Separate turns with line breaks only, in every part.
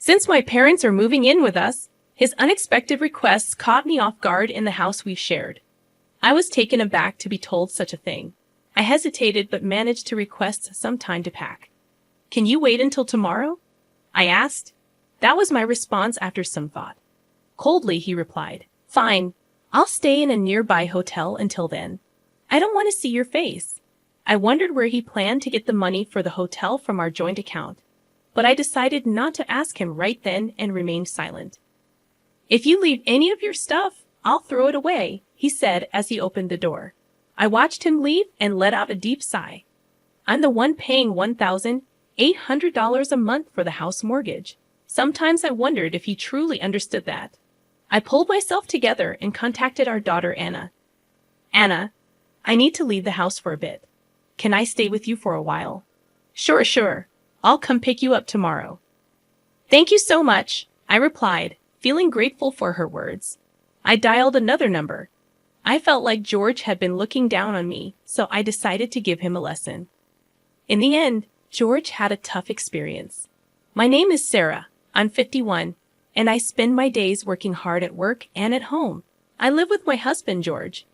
Since my parents are moving in with us, his unexpected requests caught me off guard in the house we've shared. I was taken aback to be told such a thing. I hesitated but managed to request some time to pack. "Can you wait until tomorrow?" I asked. That was my response after some thought. Coldly, he replied, "Fine. I'll stay in a nearby hotel until then. I don't want to see your face." I wondered where he planned to get the money for the hotel from our joint account, but I decided not to ask him right then and remained silent. "If you leave any of your stuff, I'll throw it away," he said as he opened the door. I watched him leave and let out a deep sigh. I'm the one paying $1,800 a month for the house mortgage. Sometimes I wondered if he truly understood that. I pulled myself together and contacted our daughter Anna. "Anna, I need to leave the house for a bit. Can I stay with you for a while?" Sure. I'll come pick you up tomorrow." "Thank you so much," I replied, feeling grateful for her words. I dialed another number. I felt like George had been looking down on me, so I decided to give him a lesson. In the end, George had a tough experience. "My name is Sarah. I'm 51, and I spend my days working hard at work and at home. I live with my husband, George.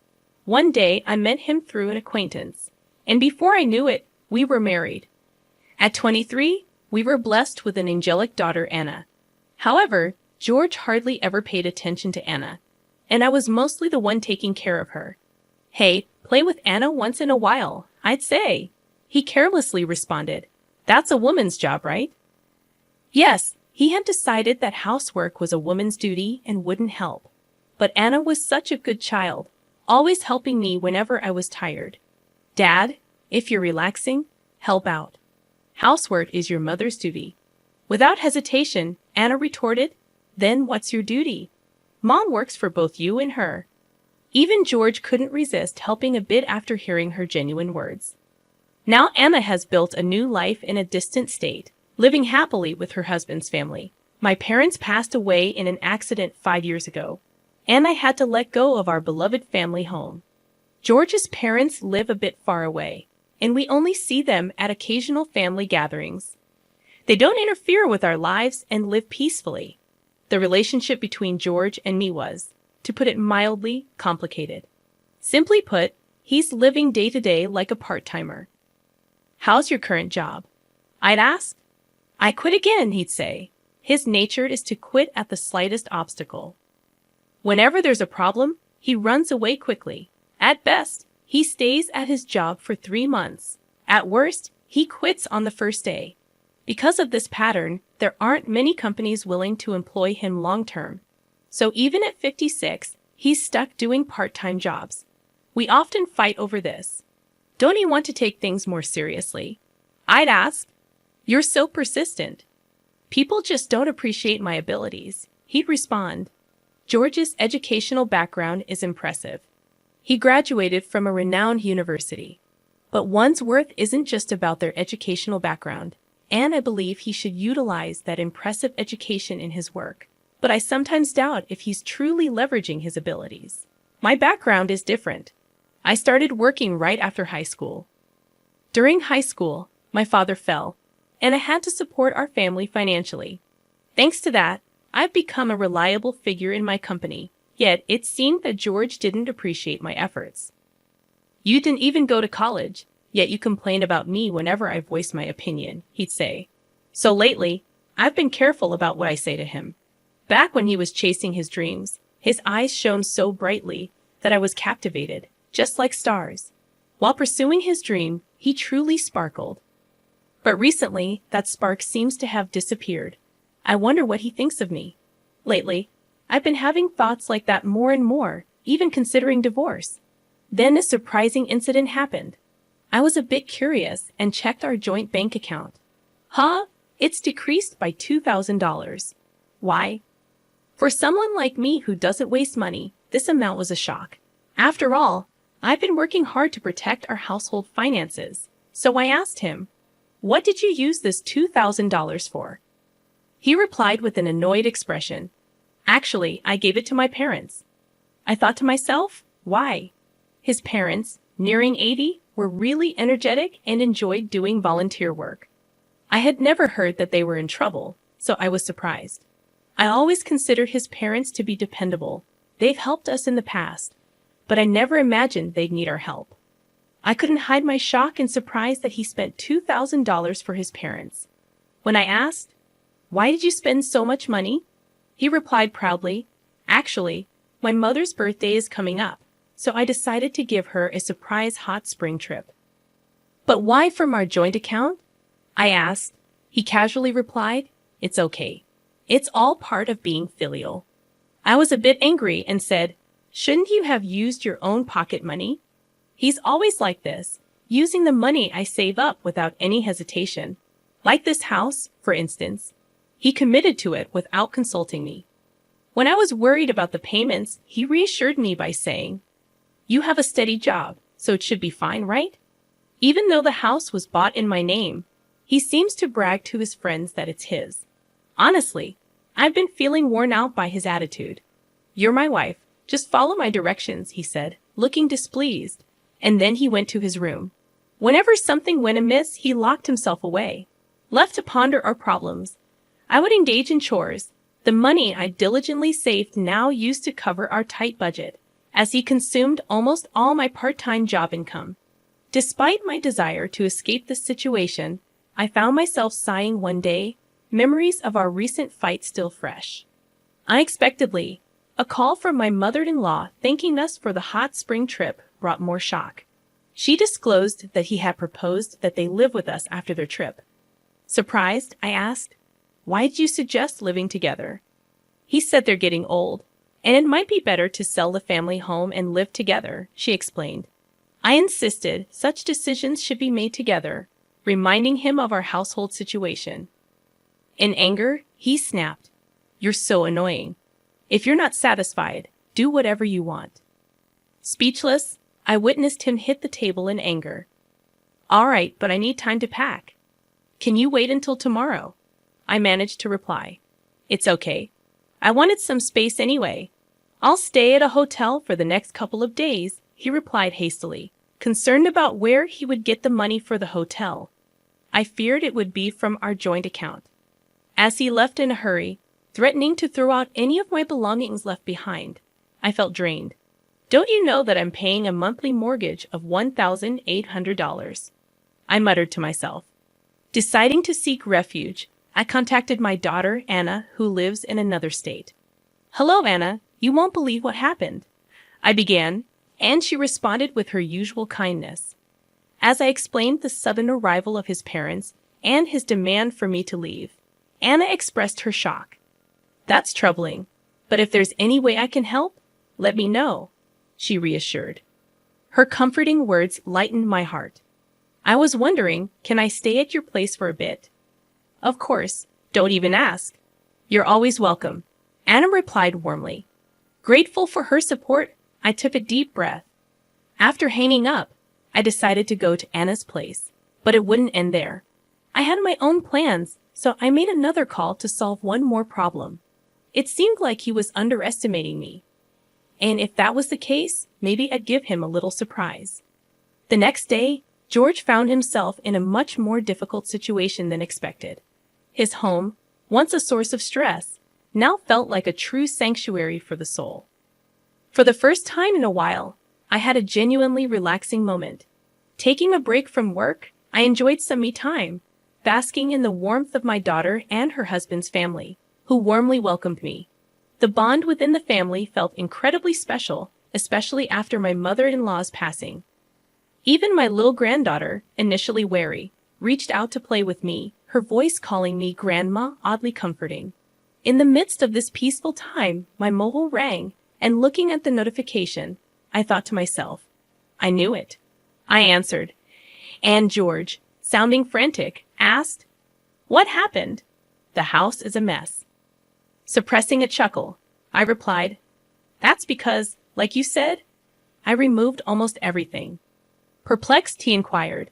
One day, I met him through an acquaintance, and before I knew it, we were married. At 23, we were blessed with an angelic daughter, Anna. However, George hardly ever paid attention to Anna, and I was mostly the one taking care of her. "Hey, play with Anna once in a while, I'd say," he carelessly responded. "That's a woman's job, right?" Yes, he had decided that housework was a woman's duty and wouldn't help. But Anna was such a good child, always helping me whenever I was tired. "Dad, if you're relaxing, help out. Housework is your mother's duty." Without hesitation, Anna retorted, "Then what's your duty? Mom works for both you and her." Even George couldn't resist helping a bit after hearing her genuine words. Now Anna has built a new life in a distant state, living happily with her husband's family. My parents passed away in an accident 5 years ago, and I had to let go of our beloved family home. George's parents live a bit far away, and we only see them at occasional family gatherings. They don't interfere with our lives and live peacefully. The relationship between George and me was, to put it mildly, complicated. Simply put, he's living day to day like a part-timer. "How's your current job?" I'd ask. "I quit again," he'd say. His nature is to quit at the slightest obstacle. Whenever there's a problem, he runs away quickly. At best, he stays at his job for 3 months. At worst, he quits on the first day. Because of this pattern, there aren't many companies willing to employ him long-term. So even at 56, he's stuck doing part-time jobs. We often fight over this. "Don't you want to take things more seriously?" I'd ask. "You're so persistent." "People just don't appreciate my abilities," he'd respond. George's educational background is impressive. He graduated from a renowned university. But one's worth isn't just about their educational background, and I believe he should utilize that impressive education in his work. But I sometimes doubt if he's truly leveraging his abilities. My background is different. I started working right after high school. During high school, my father fell, and I had to support our family financially. Thanks to that, I've become a reliable figure in my company, yet it seemed that George didn't appreciate my efforts. "You didn't even go to college, yet you complain about me whenever I voice my opinion," he'd say. So lately, I've been careful about what I say to him. Back when he was chasing his dreams, his eyes shone so brightly that I was captivated, just like stars. While pursuing his dream, he truly sparkled. But recently, that spark seems to have disappeared. I wonder what he thinks of me. Lately, I've been having thoughts like that more and more, even considering divorce. Then a surprising incident happened. I was a bit curious and checked our joint bank account. It's decreased by $2,000. Why? For someone like me who doesn't waste money, this amount was a shock. After all, I've been working hard to protect our household finances. So I asked him, "What did you use this $2,000 for?" He replied with an annoyed expression. "Actually, I gave it to my parents." I thought to myself, why? His parents, nearing 80, were really energetic and enjoyed doing volunteer work. I had never heard that they were in trouble, so I was surprised. I always considered his parents to be dependable. They've helped us in the past, but I never imagined they'd need our help. I couldn't hide my shock and surprise that he spent $2,000 for his parents. When I asked, "Why did you spend so much money?" he replied proudly, "Actually, my mother's birthday is coming up, so I decided to give her a surprise hot spring trip." "But why from our joint account?" I asked. He casually replied, "It's okay. It's all part of being filial." I was a bit angry and said, "Shouldn't you have used your own pocket money?" He's always like this, using the money I save up without any hesitation. Like this house, for instance. He committed to it without consulting me. When I was worried about the payments, he reassured me by saying, "You have a steady job, so it should be fine, right?" Even though the house was bought in my name, he seems to brag to his friends that it's his. Honestly, I've been feeling worn out by his attitude. "You're my wife. Just follow my directions," he said, looking displeased, and then he went to his room. Whenever something went amiss, he locked himself away. Left to ponder our problems, I would engage in chores, the money I diligently saved now used to cover our tight budget, as he consumed almost all my part-time job income. Despite my desire to escape this situation, I found myself sighing one day, memories of our recent fight still fresh. Unexpectedly, a call from my mother-in-law thanking us for the hot spring trip brought more shock. She disclosed that he had proposed that they live with us after their trip. Surprised, I asked, "Why did you suggest living together?" He said they're getting old, and it might be better to sell the family home and live together, she explained. I insisted such decisions should be made together, reminding him of our household situation. In anger, he snapped, "You're so annoying. If you're not satisfied, do whatever you want." Speechless, I witnessed him hit the table in anger. "All right, but I need time to pack." "Can you wait until tomorrow?" I managed to reply. "It's okay. I wanted some space anyway. I'll stay at a hotel for the next couple of days," he replied hastily, concerned about where he would get the money for the hotel. I feared it would be from our joint account. As he left in a hurry, threatening to throw out any of my belongings left behind, I felt drained. "Don't you know that I'm paying a monthly mortgage of $1,800? I muttered to myself. Deciding to seek refuge, I contacted my daughter, Anna, who lives in another state. "Hello, Anna. You won't believe what happened," I began, and she responded with her usual kindness. As I explained the sudden arrival of his parents and his demand for me to leave, Anna expressed her shock. "That's troubling, but if there's any way I can help, let me know," she reassured. Her comforting words lightened my heart. I was wondering, can I stay at your place for a bit? "Of course, don't even ask. You're always welcome," Anna replied warmly. Grateful for her support, I took a deep breath. After hanging up, I decided to go to Anna's place, but it wouldn't end there. I had my own plans, so I made another call to solve one more problem. It seemed like he was underestimating me. And if that was the case, maybe I'd give him a little surprise. The next day, George found himself in a much more difficult situation than expected. His home, once a source of stress, now felt like a true sanctuary for the soul. For the first time in a while, I had a genuinely relaxing moment. Taking a break from work, I enjoyed some me time, basking in the warmth of my daughter and her husband's family, who warmly welcomed me. The bond within the family felt incredibly special, especially after my mother-in-law's passing. Even my little granddaughter, initially wary, reached out to play with me, her voice calling me Grandma, oddly comforting. In the midst of this peaceful time, my mobile rang, and looking at the notification, I thought to myself, I knew it. I answered, and George, sounding frantic, asked, "What happened?" "The house is a mess." Suppressing a chuckle, I replied, "That's because, like you said, I removed almost everything." Perplexed, he inquired,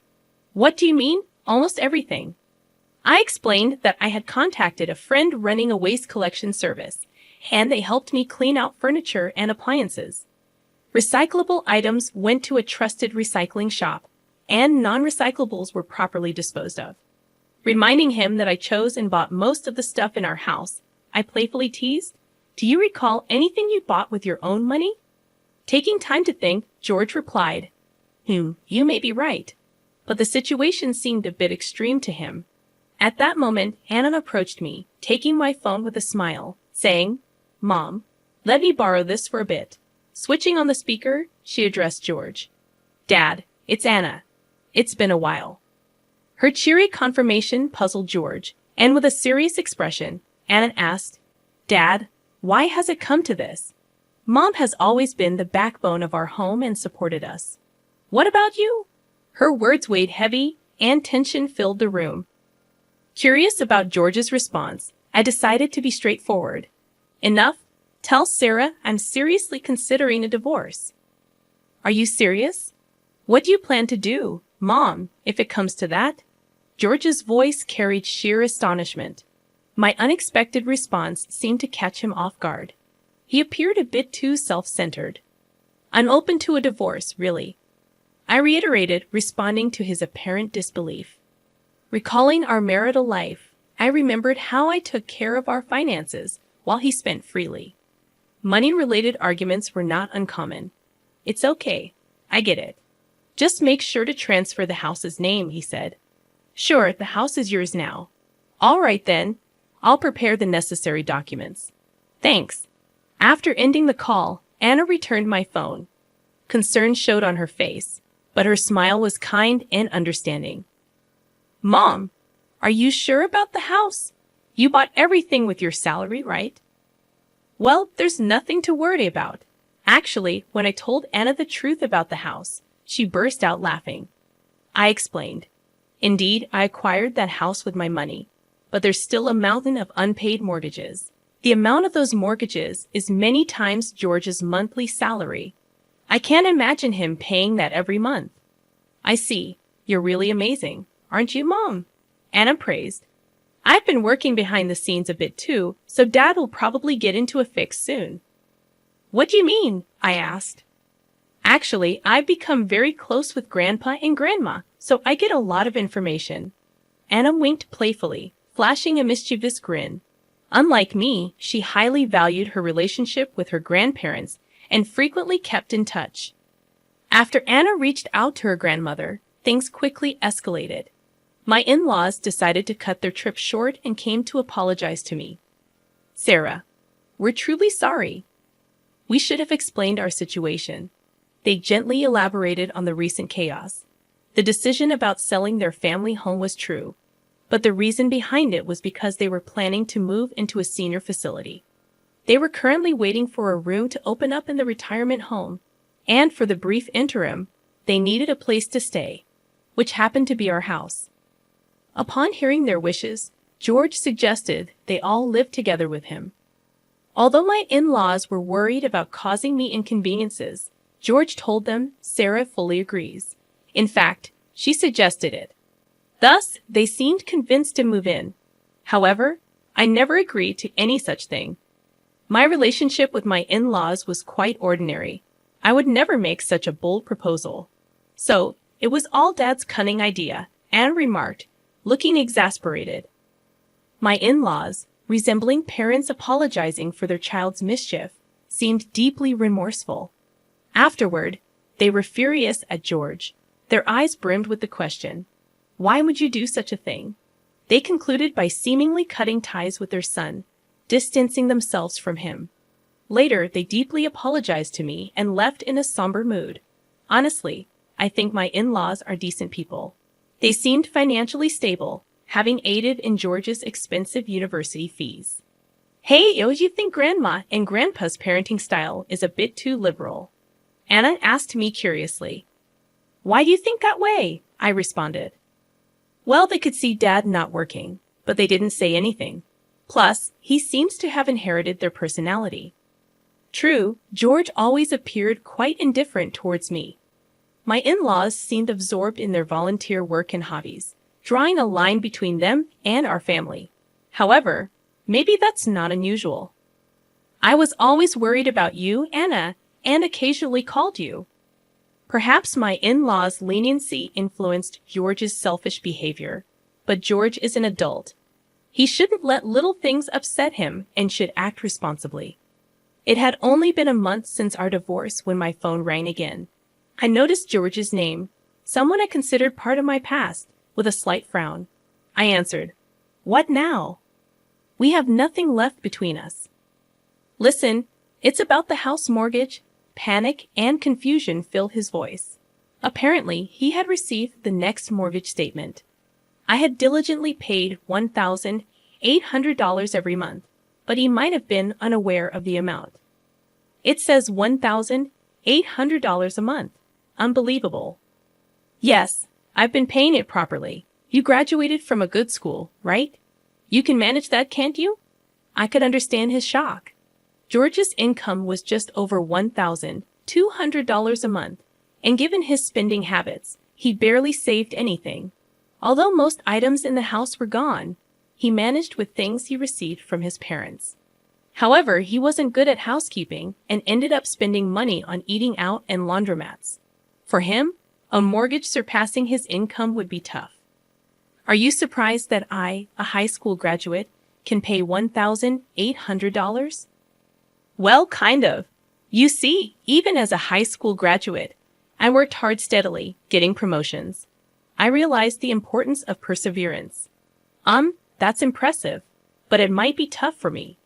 "What do you mean, almost everything?" I explained that I had contacted a friend running a waste collection service, and they helped me clean out furniture and appliances. Recyclable items went to a trusted recycling shop, and non-recyclables were properly disposed of. Reminding him that I chose and bought most of the stuff in our house, I playfully teased, "Do you recall anything you bought with your own money?" Taking time to think, George replied, "You may be right." But the situation seemed a bit extreme to him. At that moment, Anna approached me, taking my phone with a smile, saying, "Mom, let me borrow this for a bit." Switching on the speaker, she addressed George. "Dad, it's Anna. It's been a while." Her cheery confirmation puzzled George, and with a serious expression, Anna asked, "Dad, why has it come to this? Mom has always been the backbone of our home and supported us. What about you?" Her words weighed heavy, and tension filled the room. Curious about George's response, I decided to be straightforward. "Enough. Tell Sarah I'm seriously considering a divorce." "Are you serious? What do you plan to do, Mom, if it comes to that?" George's voice carried sheer astonishment. My unexpected response seemed to catch him off guard. He appeared a bit too self-centered. "I'm open to a divorce, really," I reiterated, responding to his apparent disbelief. Recalling our marital life, I remembered how I took care of our finances while he spent freely. Money-related arguments were not uncommon. "It's okay. I get it. Just make sure to transfer the house's name," he said. "Sure, the house is yours now." "All right then. I'll prepare the necessary documents." "Thanks." After ending the call, Anna returned my phone. Concern showed on her face, but her smile was kind and understanding. "Mom, are you sure about the house? You bought everything with your salary, right?" "Well, there's nothing to worry about." Actually, when I told Anna the truth about the house, she burst out laughing. I explained. "Indeed, I acquired that house with my money, but there's still a mountain of unpaid mortgages. The amount of those mortgages is many times George's monthly salary. I can't imagine him paying that every month." "I see. You're really amazing, aren't you, Mom?" Anna praised. "I've been working behind the scenes a bit too, so Dad will probably get into a fix soon." "What do you mean?" I asked. "Actually, I've become very close with Grandpa and Grandma, so I get a lot of information." Anna winked playfully, flashing a mischievous grin. Unlike me, she highly valued her relationship with her grandparents and frequently kept in touch. After Anna reached out to her grandmother, things quickly escalated. My in-laws decided to cut their trip short and came to apologize to me. "Sarah, we're truly sorry. We should have explained our situation." They gently elaborated on the recent chaos. The decision about selling their family home was true, but the reason behind it was because they were planning to move into a senior facility. They were currently waiting for a room to open up in the retirement home, and for the brief interim, they needed a place to stay, which happened to be our house. Upon hearing their wishes, George suggested they all live together with him. Although my in-laws were worried about causing me inconveniences, George told them Sarah fully agrees. In fact, she suggested it. Thus, they seemed convinced to move in. However, I never agreed to any such thing. My relationship with my in-laws was quite ordinary. I would never make such a bold proposal. "So, it was all Dad's cunning idea," Anne remarked, looking exasperated. My in-laws, resembling parents apologizing for their child's mischief, seemed deeply remorseful. Afterward, they were furious at George. Their eyes brimmed with the question, "Why would you do such a thing?" They concluded by seemingly cutting ties with their son, distancing themselves from him. Later, they deeply apologized to me and left in a somber mood. Honestly, I think my in-laws are decent people. They seemed financially stable, having aided in George's expensive university fees. "Hey, don't you think Grandma and Grandpa's parenting style is a bit too liberal?" Anna asked me curiously. "Why do you think that way?" I responded. "Well, they could see Dad not working, but they didn't say anything. Plus, he seems to have inherited their personality." True, George always appeared quite indifferent towards me. My in-laws seemed absorbed in their volunteer work and hobbies, drawing a line between them and our family. However, maybe that's not unusual. "I was always worried about you, Anna, and occasionally called you." Perhaps my in-laws' leniency influenced George's selfish behavior. but George is an adult. He shouldn't let little things upset him and should act responsibly. It had only been a month since our divorce when my phone rang again. I noticed George's name, someone I considered part of my past, with a slight frown. I answered, "What now?" "We have nothing left between us." "Listen, it's about the house mortgage." Panic and confusion filled his voice. Apparently, he had received the next mortgage statement. I had diligently paid $1,800 every month, but he might have been unaware of the amount. "It says $1,800 a month. Unbelievable." "Yes, I've been paying it properly. You graduated from a good school, right? You can manage that, can't you?" I could understand his shock. George's income was just over $1,200 a month, and given his spending habits, he barely saved anything. Although most items in the house were gone, he managed with things he received from his parents. However, he wasn't good at housekeeping and ended up spending money on eating out and laundromats. For him, a mortgage surpassing his income would be tough. Are you surprised that I, a high school graduate, can pay $1,800? Well, kind of. You see, even as a high school graduate, I worked hard steadily, getting promotions. I realized the importance of perseverance. That's impressive, but it might be tough for me.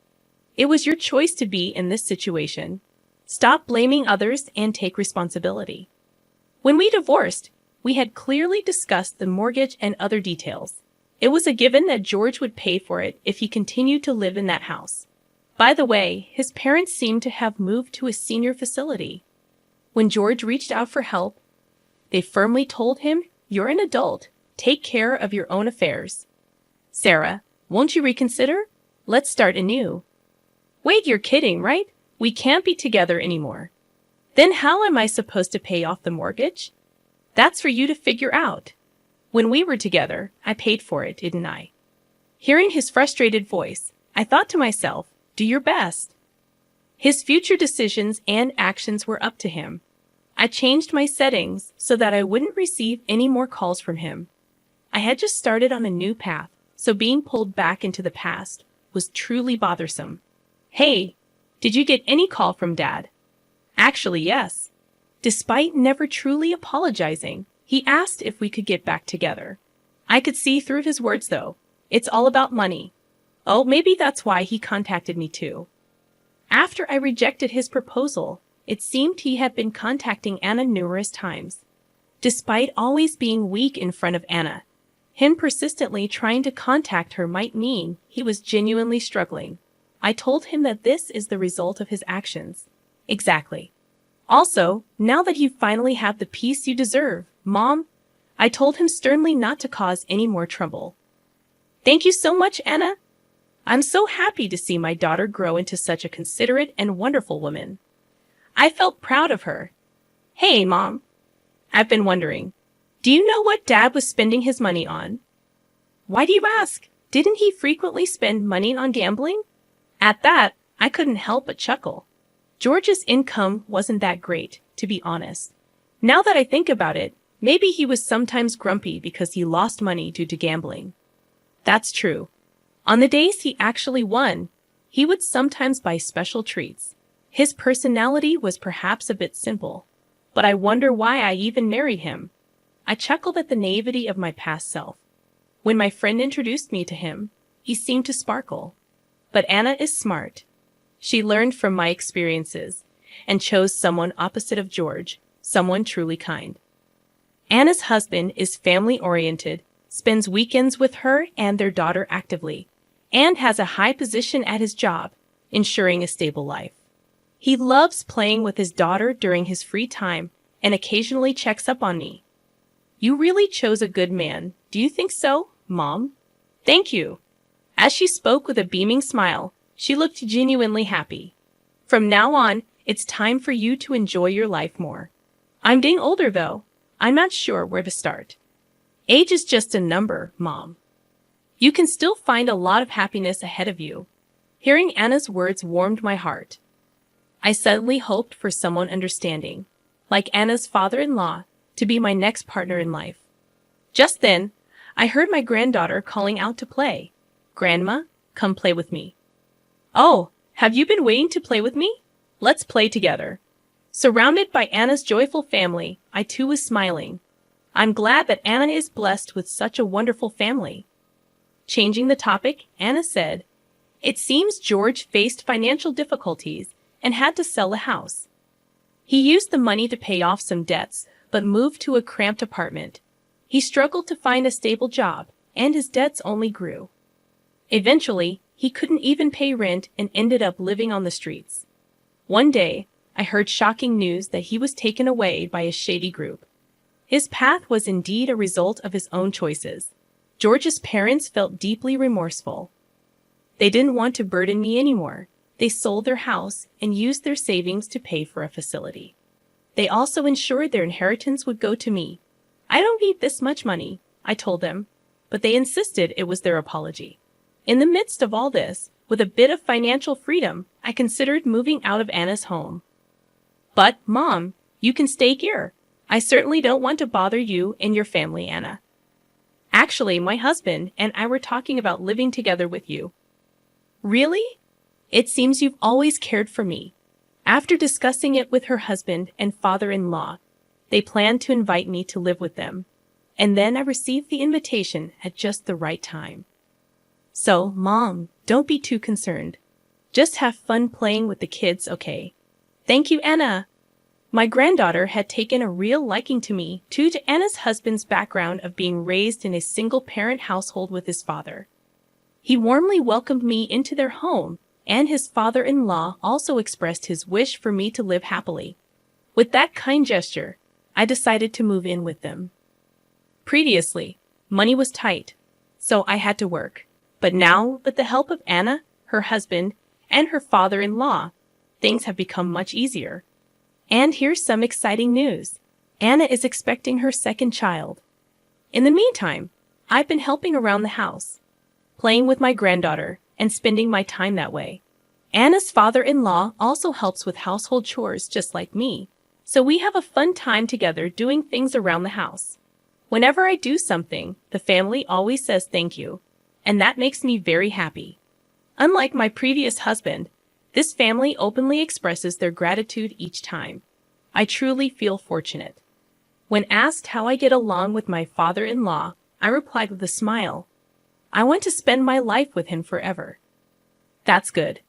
It was your choice to be in this situation. Stop blaming others and take responsibility. When we divorced, we had clearly discussed the mortgage and other details. It was a given that George would pay for it if he continued to live in that house. By the way, his parents seemed to have moved to a senior facility. When George reached out for help, they firmly told him, "You're an adult. Take care of your own affairs." "Sarah, won't you reconsider? Let's start anew." "Wait, you're kidding, right? We can't be together anymore." "Then how am I supposed to pay off the mortgage?" "That's for you to figure out. When we were together, I paid for it, didn't I?" Hearing his frustrated voice, I thought to myself, do your best. His future decisions and actions were up to him. I changed my settings so that I wouldn't receive any more calls from him. I had just started on a new path, so being pulled back into the past was truly bothersome. "Hey, did you get any call from Dad?" Actually, yes. Despite never truly apologizing, he asked if we could get back together. I could see through his words, though. It's all about money. Oh, maybe that's why he contacted me too. After I rejected his proposal, it seemed he had been contacting Anna numerous times. Despite always being weak in front of Anna, him persistently trying to contact her might mean he was genuinely struggling. I told him that this is the result of his actions. Exactly. Also, now that you finally have the peace you deserve, Mom, I told him sternly not to cause any more trouble. Thank you so much, Anna. I'm so happy to see my daughter grow into such a considerate and wonderful woman. I felt proud of her. Hey, Mom. I've been wondering, do you know what Dad was spending his money on? Why do you ask? Didn't he frequently spend money on gambling? At that, I couldn't help but chuckle. George's income wasn't that great, to be honest. Now that I think about it, maybe he was sometimes grumpy because he lost money due to gambling. That's true. On the days he actually won, he would sometimes buy special treats. His personality was perhaps a bit simple, but I wonder why I even married him. I chuckled at the naivety of my past self. When my friend introduced me to him, he seemed to sparkle. But Anna is smart. She learned from my experiences and chose someone opposite of George, someone truly kind. Anna's husband is family-oriented, spends weekends with her and their daughter actively, and has a high position at his job, ensuring a stable life. He loves playing with his daughter during his free time and occasionally checks up on me. You really chose a good man. Do you think so, Mom? Thank you. As she spoke with a beaming smile, she looked genuinely happy. From now on, it's time for you to enjoy your life more. I'm getting older, though. I'm not sure where to start. Age is just a number, Mom. You can still find a lot of happiness ahead of you. Hearing Anna's words warmed my heart. I suddenly hoped for someone understanding, like Anna's father-in-law, to be my next partner in life. Just then, I heard my granddaughter calling out to play. Grandma, come play with me. Oh, have you been waiting to play with me? Let's play together. Surrounded by Anna's joyful family, I too was smiling. I'm glad that Anna is blessed with such a wonderful family. Changing the topic, Anna said, it seems George faced financial difficulties and had to sell a house. He used the money to pay off some debts, but moved to a cramped apartment. He struggled to find a stable job, and his debts only grew. Eventually, he couldn't even pay rent and ended up living on the streets. One day, I heard shocking news that he was taken away by a shady group. His path was indeed a result of his own choices. George's parents felt deeply remorseful. They didn't want to burden me anymore. They sold their house and used their savings to pay for a facility. They also ensured their inheritance would go to me. I don't need this much money, I told them, but they insisted it was their apology. In the midst of all this, with a bit of financial freedom, I considered moving out of Anna's home. But, Mom, you can stay here. I certainly don't want to bother you and your family, Anna. Actually, my husband and I were talking about living together with you. Really? It seems you've always cared for me. After discussing it with her husband and father-in-law, they planned to invite me to live with them. And then I received the invitation at just the right time. So, Mom, don't be too concerned. Just have fun playing with the kids, okay? Thank you, Anna. My granddaughter had taken a real liking to me due to Anna's husband's background of being raised in a single-parent household with his father. He warmly welcomed me into their home, and his father-in-law also expressed his wish for me to live happily. With that kind gesture, I decided to move in with them. Previously, money was tight, so I had to work. But now, with the help of Anna, her husband, and her father-in-law, things have become much easier. And here's some exciting news. Anna is expecting her second child. In the meantime, I've been helping around the house, playing with my granddaughter, and spending my time that way. Anna's father-in-law also helps with household chores just like me, so we have a fun time together doing things around the house. Whenever I do something, the family always says thank you, and that makes me very happy. Unlike my previous husband, this family openly expresses their gratitude each time. I truly feel fortunate. When asked how I get along with my father-in-law, I replied with a smile. I want to spend my life with him forever. That's good.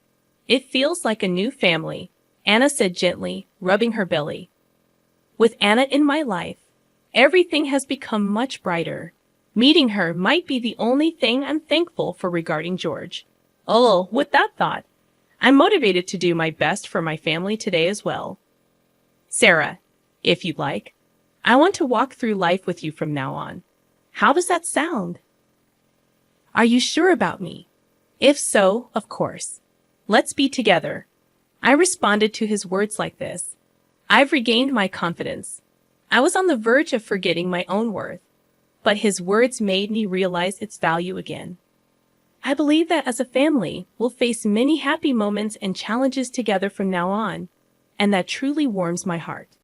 It feels like a new family, Anna said gently, rubbing her belly. With Anna in my life, everything has become much brighter. Meeting her might be the only thing I'm thankful for regarding George. Oh, with that thought, I'm motivated to do my best for my family today as well. Sarah, if you'd like, I want to walk through life with you from now on. How does that sound? Are you sure about me? If so, of course. Let's be together. I responded to his words like this. I've regained my confidence. I was on the verge of forgetting my own worth, but his words made me realize its value again. I believe that as a family, we'll face many happy moments and challenges together from now on, and that truly warms my heart.